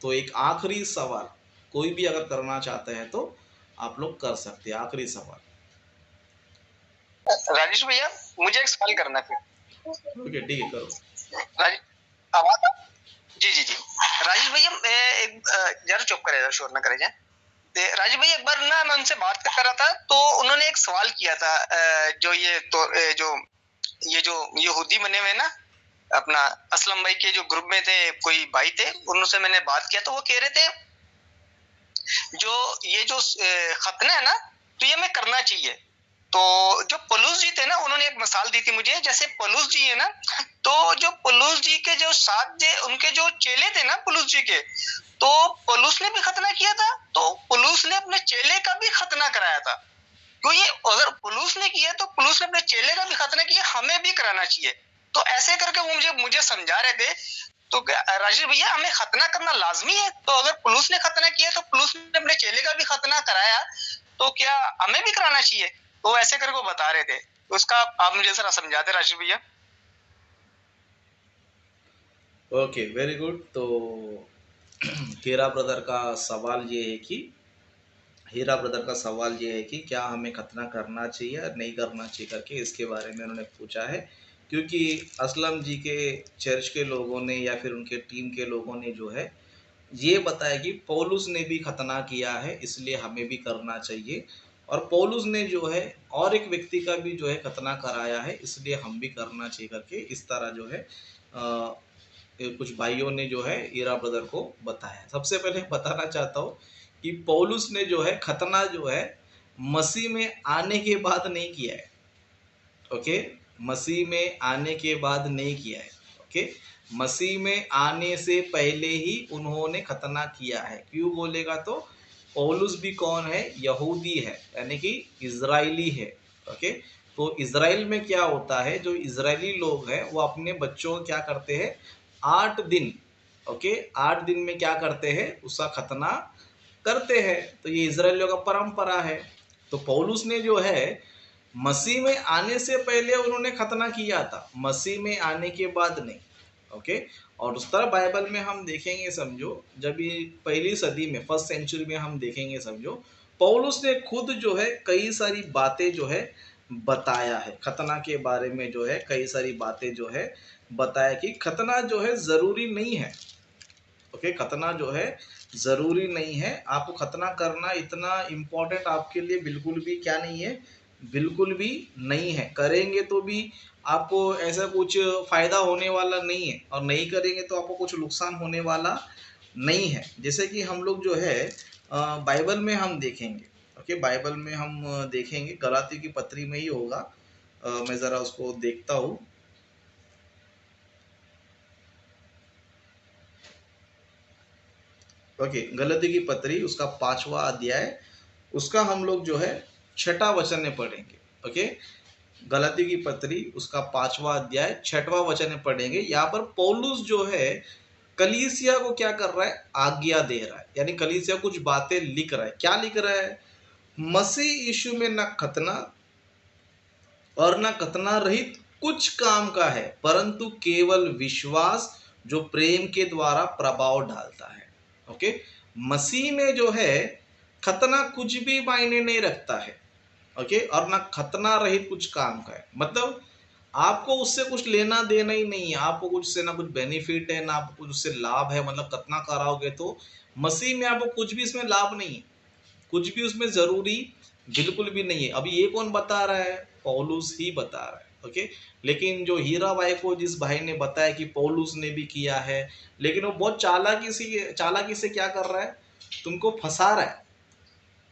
तो एक आखिरी सवाल कोई भी अगर करना चाहते हैं तो आप लोग कर सकते हैं, आखिरी सवाल। राजेश भैया, मुझे एक सवाल करना है फिर। ओके ठीक है, करो। राज आवाज आ- जी जी जी। राजेश भैया, मैं एक जरा चुप करे, शोर ना करे जाए। राजीव भैया, एक बार ना मैं उनसे बात कर रहा था तो उन्होंने एक सवाल किया था, जो जो यहूदी बने हुए ना, अपना असलम भाई के जो ग्रुप में थे, कोई भाई थे, उनसे मैंने बात किया तो वो कह रहे थे जो ये जो खतना है ना, तो ये हमें करना चाहिए। तो जो पलूस जी थे ना, उन्होंने एक मिसाल दी थी मुझे, जैसे पलूस जी है ना, तो जो पलूस जी के जो साथ जे उनके जो चेले थे ना पलूस जी के, तो पलूस ने भी खतना किया था, तो पलूस ने अपने चेले का भी खतना कराया था। तो ये अगर पलूस ने किया तो पलूस ने अपने चेले का भी खतना किया, हमें भी कराना चाहिए। तो ऐसे करके वो मुझे समझा रहे थे। तो राजीव भैया, हमें खतना करना लाजमी है? तो अगर पलूस ने खतना किया तो पलूस ने अपने चेले का भी खतना कराया, तो क्या हमें भी कराना चाहिए? तो ऐसे करके वो बता रहे थे। तो उसका आप मुझे जरा समझाते राजीव भैया। Okay, very good. तो हीरा ब्रदर का सवाल ये है कि क्या हमें खतना करना चाहिए या नहीं करना चाहिए करके इसके बारे में उन्होंने पूछा है। क्योंकि असलम जी के चर्च के लोगों ने या फिर उनके टीम के लोगों ने जो है ये बताया कि पौलुस ने भी खतना किया है, इसलिए हमें भी करना चाहिए। और पौलुस ने जो है और एक व्यक्ति का भी जो है खतना कराया है, इसलिए हम भी करना चाहिए करके इस तरह जो है कुछ भाइयों ने जो है हीरा ब्रदर को बताया। सबसे पहले बताना चाहता हूँ कि पौलुस ने जो है खतना जो है मसीह में आने के बाद नहीं किया है। ओके, मसीह में आने के बाद नहीं किया है। ओके, मसीह में आने से पहले ही उन्होंने खतना किया है। क्यों बोलेगा तो पौलुस भी कौन है? यहूदी है, यानी कि इजराइली है। ओके, तो इजराइल में क्या होता है, जो इजरायली लोग हैं वो अपने बच्चों को क्या करते हैं? 8 दिन, ओके, 8 दिन में क्या करते हैं? उसका खतना करते हैं। तो ये इजरायलियों का परंपरा है। तो पौलुस ने जो है मसीह में आने से पहले उन्होंने खतना किया था, मसीह में आने के बाद नहीं। ओके, और उस तरह बाइबल में हम देखेंगे, समझो जब ये पहली सदी में, फर्स्ट सेंचुरी में हम देखेंगे, समझो पौलुस ने खुद जो है कई सारी बातें जो है बताया है खतना के बारे में, जो है कई सारी बातें जो है बताया कि खतना जो है जरूरी नहीं है। ओके, खतना जो है ज़रूरी नहीं है। आपको खतना करना इतना इम्पोर्टेंट आपके लिए बिल्कुल भी क्या नहीं है, बिल्कुल भी नहीं है। करेंगे तो भी आपको ऐसा कुछ फ़ायदा होने वाला नहीं है, और नहीं करेंगे तो आपको कुछ नुकसान होने वाला नहीं है। जैसे कि हम लोग जो है बाइबल में हम देखेंगे। ओके, बाइबल में हम देखेंगे, गलातियों की पत्री में ही होगा। मैं ज़रा उसको देखता हूँ। ओके, गलातियों की पत्री उसका 5वां अध्याय, उसका हम लोग जो है 6वां वचन में पढ़ेंगे। ओके, गलातियों की पत्री उसका 5वां अध्याय 6वां वचन में पढ़ेंगे। यहाँ पर पौलुस जो है कलीसिया को क्या कर रहा है? आज्ञा दे रहा है, यानी कलीसिया कुछ बातें लिख रहा है। क्या लिख रहा है? मसीह यीशु में न खतना और न खतना रहित कुछ काम का है, परंतु केवल विश्वास जो प्रेम के द्वारा प्रभाव डालता है। ओके, मसीह में जो है खतना कुछ भी मायने नहीं रखता है। ओके, और ना खतना रहित कुछ काम का है, मतलब आपको उससे कुछ लेना देना ही नहीं है, आपको कुछ से ना कुछ बेनिफिट है, ना आपको कुछ उससे लाभ है। मतलब खतना कराओगे तो मसीह में आपको कुछ भी इसमें लाभ नहीं है, कुछ भी उसमें जरूरी बिल्कुल भी नहीं है। अभी ये कौन बता रहा है? पौलुस ही बता रहा है। ओके, लेकिन जो हीरा भाई को जिस भाई ने बताया कि पौलुस ने भी किया है, लेकिन वो बहुत चालाकी से क्या कर रहा है? तुमको फंसा रहा है।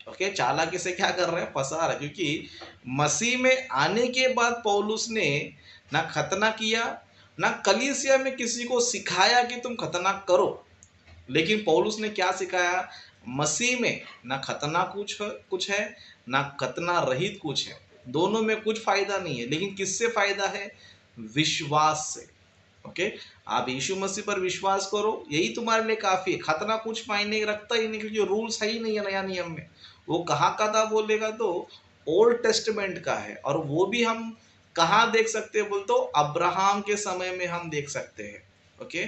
ओके, चालाकी से क्या कर रहा है? फंसा रहा है। क्योंकि मसीह में आने के बाद पौलुस ने ना खतना किया, ना कलीसिया में किसी को सिखाया कि तुम खतना करो। लेकिन पौलुस ने क्या सिखाया? मसीह में ना खतना कुछ है, ना खतना रहित कुछ है। दोनों में कुछ फायदा नहीं है, लेकिन किससे फायदा है? विश्वास से। ओके, आप यीशु मसीह पर विश्वास करो, यही तुम्हारे लिए काफी है। खतना कुछ मायने रखता ही नहीं, क्योंकि रूल्स है ही नहीं है नया नियम में। वो कहाँ का था बोलेगा तो ओल्ड टेस्टमेंट का है, और वो भी हम कहाँ देख सकते हैं बोल तो अब्राहम के समय में हम देख सकते हैं। ओके,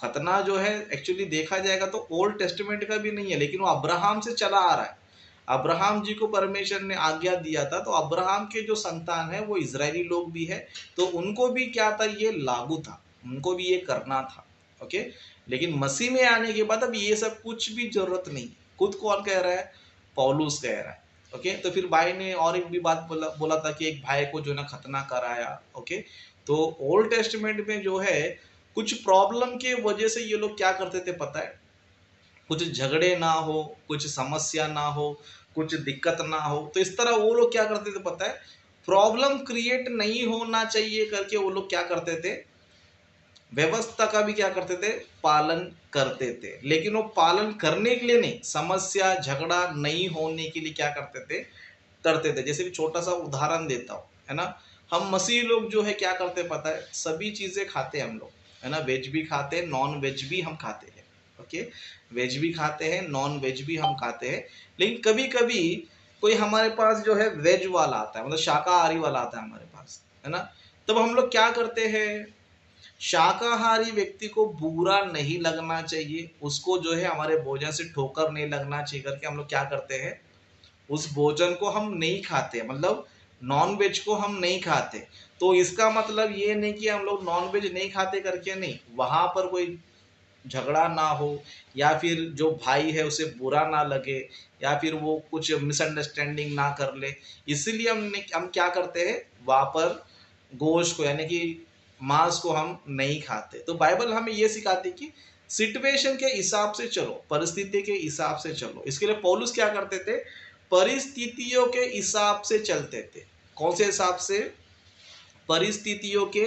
खतना जो है एक्चुअली देखा जाएगा तो ओल्ड टेस्टमेंट का भी नहीं है, लेकिन वो अब्राहम से चला आ रहा है। अब्राहम जी को परमेश्वर ने आज्ञा दिया था, तो अब्राहम के जो संतान है वो इजरायली लोग भी है, तो उनको भी क्या था, ये लागू था, उनको भी ये करना था। ओके, लेकिन मसीह में आने के बाद अब ये सब कुछ भी जरूरत नहीं। खुद कौन कह रहा है? पौलुस कह रहा है। ओके, तो फिर भाई ने और एक भी बात बोला था कि एक भाई को जो ना खतना कराया। ओके, तो ओल्ड टेस्टमेंट में जो है कुछ प्रॉब्लम के वजह से ये लोग क्या करते थे पता है? कुछ झगड़े ना हो, कुछ समस्या ना हो, कुछ दिक्कत ना हो, तो इस तरह वो लोग क्या करते थे पता है? प्रॉब्लम क्रिएट नहीं होना चाहिए करके वो लोग क्या करते थे? व्यवस्था का भी क्या करते थे? पालन करते थे। लेकिन वो पालन करने के लिए नहीं, समस्या झगड़ा नहीं होने के लिए क्या करते थे? करते थे। जैसे कि छोटा सा उदाहरण देता हूँ, है ना? हम मसीह लोग जो है क्या करते पता है? सभी चीजें खाते हैं हम लोग, है ना? वेज भी खाते हैं, नॉन वेज भी हम खाते हैं। ओके, वेज भी खाते हैं, नॉन वेज भी हम खाते हैं। लेकिन कभी कभी कोई हमारे पास जो है वेज वाला आता है, मतलब शाकाहारी वाला आता है हमारे पास, है ना? तब हम लोग क्या करते हैं? शाकाहारी व्यक्ति को बुरा नहीं लगना चाहिए, उसको जो है हमारे भोजन से ठोकर नहीं लगना चाहिए करके हम लोग क्या करते हैं? उस भोजन को हम नहीं खाते, मतलब नॉन वेज को हम नहीं खाते। तो इसका मतलब ये नहीं कि हम लोग नॉन वेज नहीं खाते करके नहीं, वहां पर कोई झगड़ा ना हो, या फिर जो भाई है उसे बुरा ना लगे, या फिर वो कुछ मिसअंडरस्टैंडिंग ना कर ले, इसलिए हम क्या करते हैं? वहां पर गोश्त को यानी कि मांस को हम नहीं खाते। तो बाइबल हमें ये सिखाती कि सिचुएशन के हिसाब से चलो, परिस्थिति के हिसाब से चलो। इसके लिए पौलुस क्या करते थे? परिस्थितियों के हिसाब से चलते थे। कौन से हिसाब से? परिस्थितियों के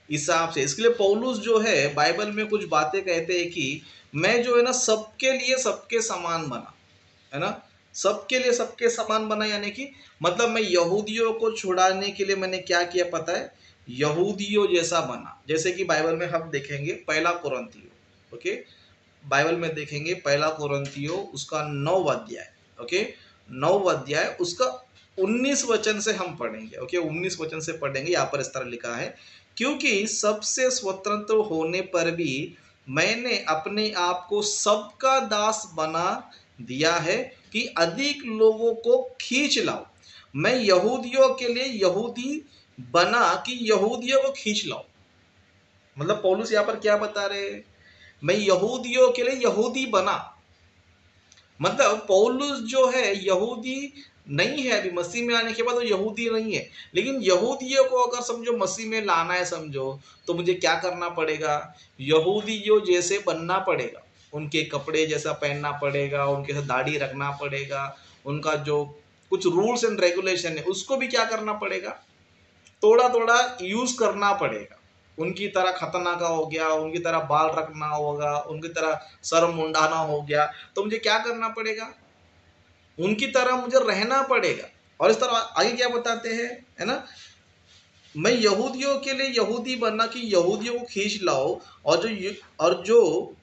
हिसाब से। इसके लिए पौलुस जो है बाइबल में कुछ बातें कहते हैं कि मैं जो है ना सबके लिए सबके समान बना, है ना? सबके लिए सबके समान बना, यानी कि मतलब मैं यहूदियों को छुड़ाने के लिए मैंने क्या किया पता है? यहूदियों जैसा बना। जैसे कि बाइबल में हम देखेंगे पहला कुरिन्थियों, ओके, बाइबल में देखेंगे पहला कुरिन्थियों उसका 9 अध्याय, ओके, 9 अध्याय उसका 19 वचन से हम पढ़ेंगे। ओके, 19 वचन से पढ़ेंगे। यहाँ पर इस तरह लिखा है, क्योंकि सबसे स्वतंत्र होने पर भी मैंने अपने आप को सबका दास बना दिया है कि अधिक लोगों को खींच लाओ। मैं यहूदियों के लिए यहूदी बना कि यहूदियों को खींच लाओ। मतलब पौलुस यहाँ पर क्या बता रहे हैं? मैं यहूदियों के लिए यहूदी बना, मतलब पौलुस जो है यहूदी नहीं है, अभी मसीह में आने के बाद वो यहूदी नहीं है। लेकिन यहूदियों को अगर समझो मसीह में लाना है समझो, तो मुझे क्या करना पड़ेगा? यहूदियों जैसे बनना पड़ेगा, उनके कपड़े जैसा पहनना पड़ेगा, उनके साथ दाढ़ी रखना पड़ेगा, उनका जो कुछ रूल्स एंड रेगुलेशन है उसको भी क्या करना पड़ेगा? थोड़ा थोड़ा यूज करना पड़ेगा। उनकी तरह खतना का हो गया, उनकी तरह बाल रखना होगा, उनकी तरह सर मुंडाना हो गया, तो मुझे क्या करना पड़ेगा? उनकी तरह मुझे रहना पड़ेगा। और इस तरह आगे क्या बताते हैं, है ना? मैं यहूदियों के लिए यहूदी बनना कि यहूदियों को खींच लाओ, और जो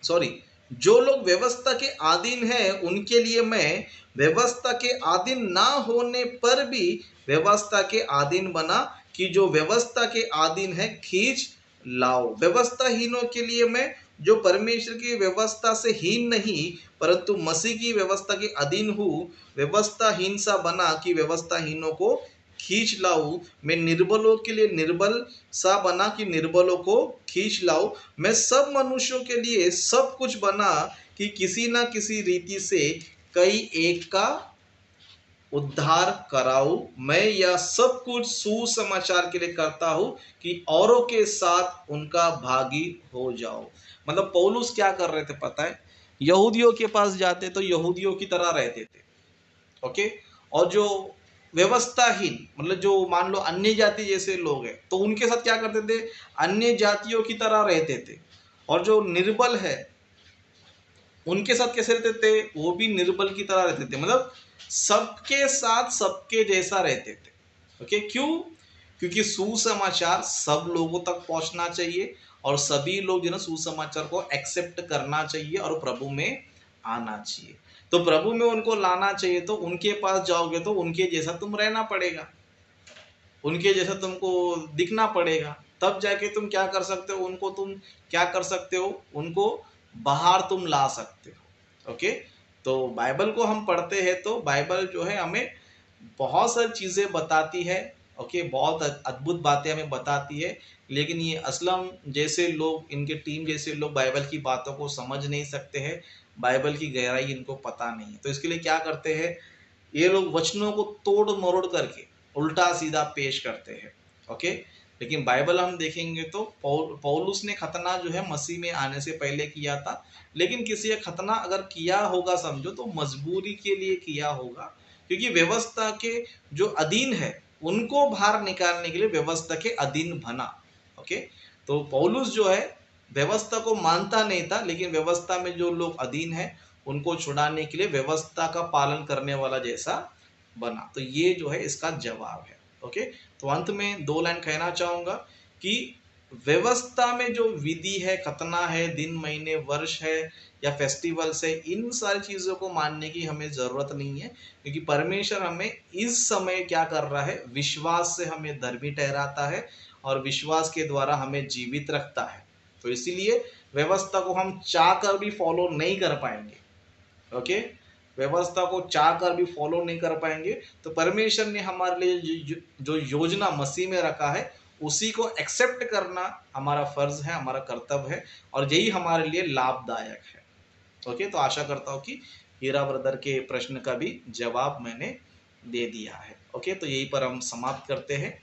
सॉरी, जो लोग व्यवस्था के अधीन है उनके लिए मैं व्यवस्था के अधीन ना होने पर भी व्यवस्था के अधीन बना कि जो व्यवस्था के अधीन है खींच लाओ। व्यवस्थाहीनों के लिए मैं, जो परमेश्वर की व्यवस्था से हीन नहीं परंतु मसीह की व्यवस्था के अधीन हूँ, व्यवस्थाहीन सा बना कि व्यवस्थाहीनों को खींच लाऊं। मैं निर्बलों के लिए निर्बल सा बना कि निर्बलों को खींच लाऊं। मैं सब मनुष्यों के लिए सब कुछ बना कि किसी ना किसी रीति से कई एक का उद्धार कराऊं। मैं यह सब कुछ सुसमाचार के लिए करता हूं कि औरों के साथ उनका भागी हो जाओ। मतलब पौलुस क्या कर रहे थे पता है? यहूदियों के पास जाते तो यहूदियों की तरह रहते थे, ओके, और जो व्यवस्थाहीन मतलब जो मान लो अन्य जाति जैसे लोग हैं तो उनके साथ क्या करते थे? अन्य जातियों की तरह रहते थे। और जो निर्बल है उनके साथ कैसे रहते थे? वो भी निर्बल की तरह रहते थे, मतलब सबके साथ सबके जैसा रहते थे। ओके, क्यों? क्योंकि सुसमाचार सब लोगों तक पहुंचना चाहिए, और सभी लोग जो ना सुसमाचार को एक्सेप्ट करना चाहिए और प्रभु में आना चाहिए। तो प्रभु में उनको लाना चाहिए, तो उनके पास जाओगे तो उनके जैसा तुम रहना पड़ेगा, उनके जैसा तुमको दिखना पड़ेगा, तब जाके तुम क्या कर सकते हो, उनको तुम क्या कर सकते हो, उनको बाहर तुम ला सकते हो। ओके, तो बाइबल को हम पढ़ते हैं तो बाइबल जो है हमें बहुत सारी चीज़ें बताती है। ओके, बहुत अद्भुत बातें हमें बताती है, लेकिन ये असलम जैसे लोग, इनके टीम जैसे लोग बाइबल की बातों को समझ नहीं सकते हैं, बाइबल की गहराई इनको पता नहीं है। तो इसके लिए क्या करते हैं, ये लोग वचनों को तोड़ मरोड़ करके उल्टा सीधा पेश करते हैं। ओके, लेकिन बाइबल हम देखेंगे तो पौलुस ने खतना जो है मसीह में आने से पहले किया था, लेकिन किसी का खतना अगर किया होगा समझो तो मजबूरी के लिए किया होगा, क्योंकि व्यवस्था के जो अधीन है उनको बाहर निकालने के लिए व्यवस्था के अधीन बना। ओके, तो पौलुस जो है व्यवस्था को मानता नहीं था, लेकिन व्यवस्था में जो लोग अधीन है उनको छुड़ाने के लिए व्यवस्था का पालन करने वाला जैसा बना। तो ये जो है इसका जवाब है। ओके, तो अंत में 2 लाइन कहना चाहूँगा कि व्यवस्था में जो विधि है, खतना है, दिन महीने वर्ष है या फेस्टिवल्स है, इन सारी चीज़ों को मानने की हमें ज़रूरत नहीं है, क्योंकि परमेश्वर हमें इस समय क्या कर रहा है, विश्वास से हमें धर्मी ठहराता है और विश्वास के द्वारा हमें जीवित रखता है। तो इसीलिए व्यवस्था को हम चाह कर भी फॉलो नहीं कर पाएंगे। ओके, व्यवस्था को चाह कर भी फॉलो नहीं कर पाएंगे, तो परमेश्वर ने हमारे लिए जो योजना मसीह में रखा है उसी को एक्सेप्ट करना हमारा फर्ज है, हमारा कर्तव्य है, और यही हमारे लिए लाभदायक है। ओके, तो आशा करता हूँ कि हीरा ब्रदर के प्रश्न का भी जवाब मैंने दे दिया है। ओके, तो यही पर हम समाप्त करते हैं।